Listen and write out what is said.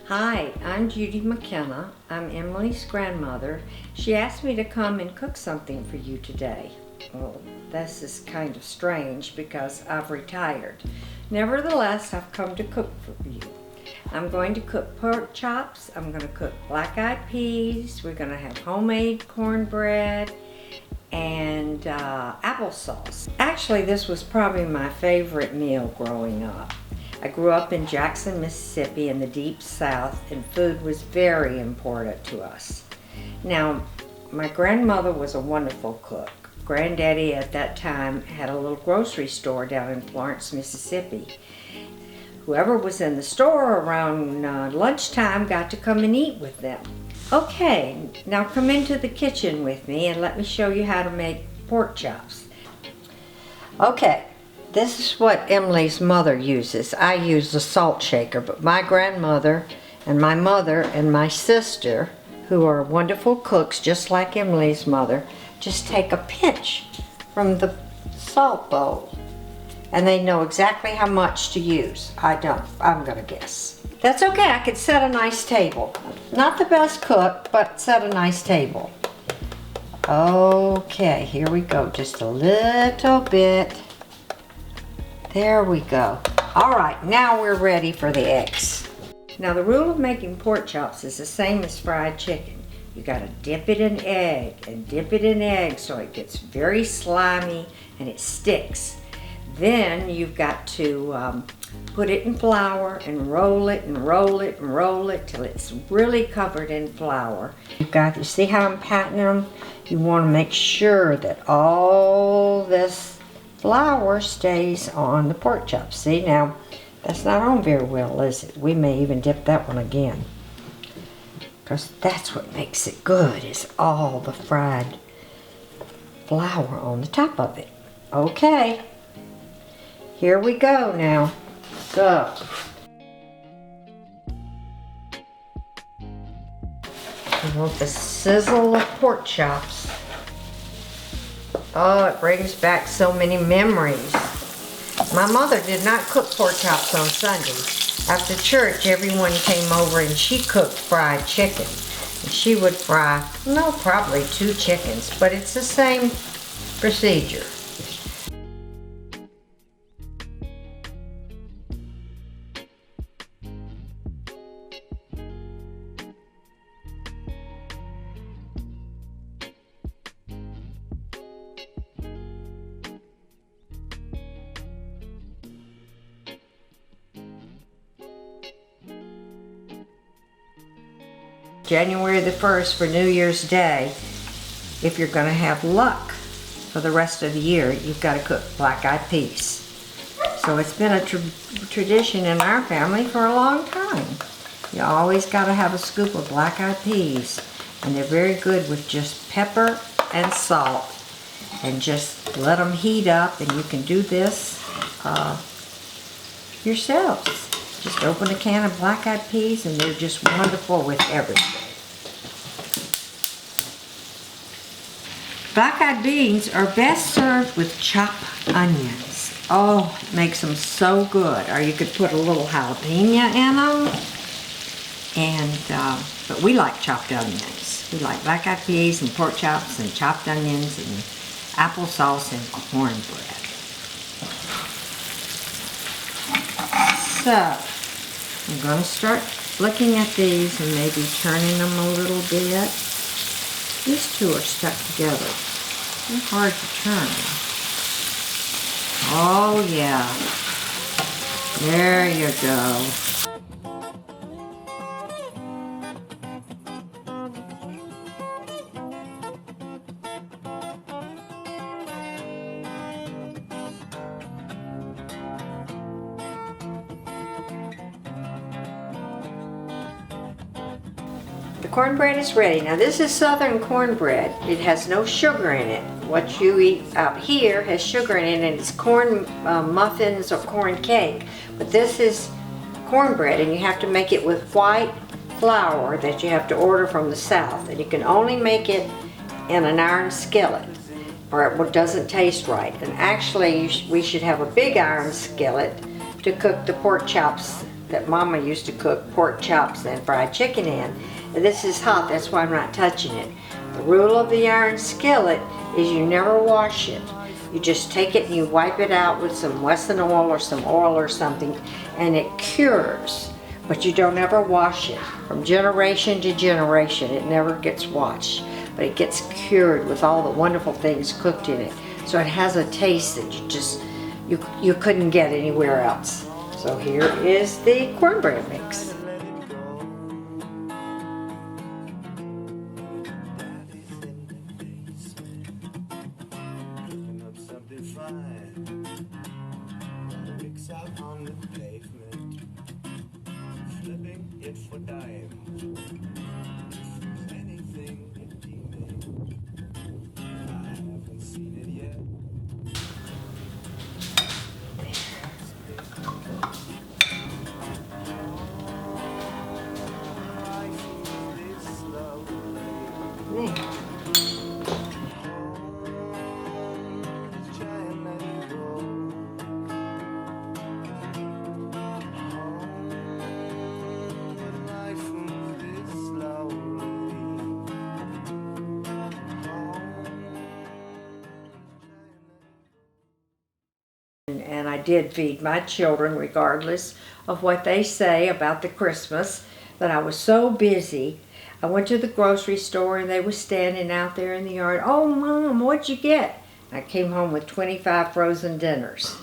Hi, I'm Judy McKenna. I'm Emily's grandmother. She asked me to come and cook something for you today. Well, this is kind of strange because I've retired. Nevertheless, I've come to cook for you. I'm going to cook pork chops. I'm going to cook black-eyed peas. We're going to have homemade cornbread and applesauce. Actually, this was probably my favorite meal growing up. I grew up in Jackson, Mississippi in the deep South, and food was very important to us. Now, my grandmother was a wonderful cook. Granddaddy at that time had a little grocery store down in Florence, Mississippi. Whoever was in the store around lunchtime got to come and eat with them. Okay, now come into the kitchen with me and let me show you how to make pork chops. Okay. This is what Emily's mother uses. I use a salt shaker, but my grandmother and my mother and my sister, who are wonderful cooks just like Emily's mother, just take a pinch from the salt bowl. And they know exactly how much to use. I don't. I'm gonna guess. That's okay, I could set a nice table. Not the best cook, but set a nice table. Okay, here we go, just a little bit. There we go. All right, now we're ready for the eggs. Now the rule of making pork chops is the same as fried chicken. You gotta dip it in egg and dip it in egg so it gets very slimy and it sticks. Then you've got to put it in flour and roll it and roll it and roll it till it's really covered in flour. You see how I'm patting them? You wanna make sure that all this flour stays on the pork chops. See, now that's not on very well, is it? We may even dip that one again, because that's what makes it good, is all the fried flour on the top of it. Okay, here we go now. Go. You want the sizzle of pork chops. Oh, it brings back so many memories. My mother did not cook pork chops on Sunday. After church, everyone came over and she cooked fried chicken. And she would fry, probably 2 chickens, but it's the same procedure. January the 1st for New Year's Day, if you're going to have luck for the rest of the year, you've got to cook black-eyed peas. So it's been a tradition in our family for a long time. You always got to have a scoop of black-eyed peas, and they're very good with just pepper and salt, and just let them heat up, and you can do this yourselves. Just open a can of black-eyed peas and they're just wonderful with everything. Black-eyed beans are best served with chopped onions. Oh, it makes them so good. Or you could put a little jalapeno in them. And, but we like chopped onions. We like black-eyed peas and pork chops and chopped onions and applesauce and cornbread. So, I'm going to start looking at these and maybe turning them a little bit. These two are stuck together. They're hard to turn. Oh yeah. There you go. The cornbread is ready. Now this is Southern cornbread. It has no sugar in it. What you eat out here has sugar in it, and it's corn muffins or corn cake. But this is cornbread, and you have to make it with white flour that you have to order from the South. And you can only make it in an iron skillet, or it doesn't taste right. And actually, we should have a big iron skillet to cook the pork chops that Mama used to cook pork chops and fried chicken in. And this is hot, that's why I'm not touching it. The rule of the iron skillet is you never wash it. You just take it and you wipe it out with some Wesson oil or some oil or something, and it cures. But you don't ever wash it. From generation to generation, it never gets washed. But it gets cured with all the wonderful things cooked in it. So it has a taste that you couldn't get anywhere else. So here is the cornbread mix. And I did feed my children regardless of what they say about the Christmas, but I was so busy. I went to the grocery store and they were standing out there in the yard. "Oh, Mom, what'd you get?" I came home with 25 frozen dinners.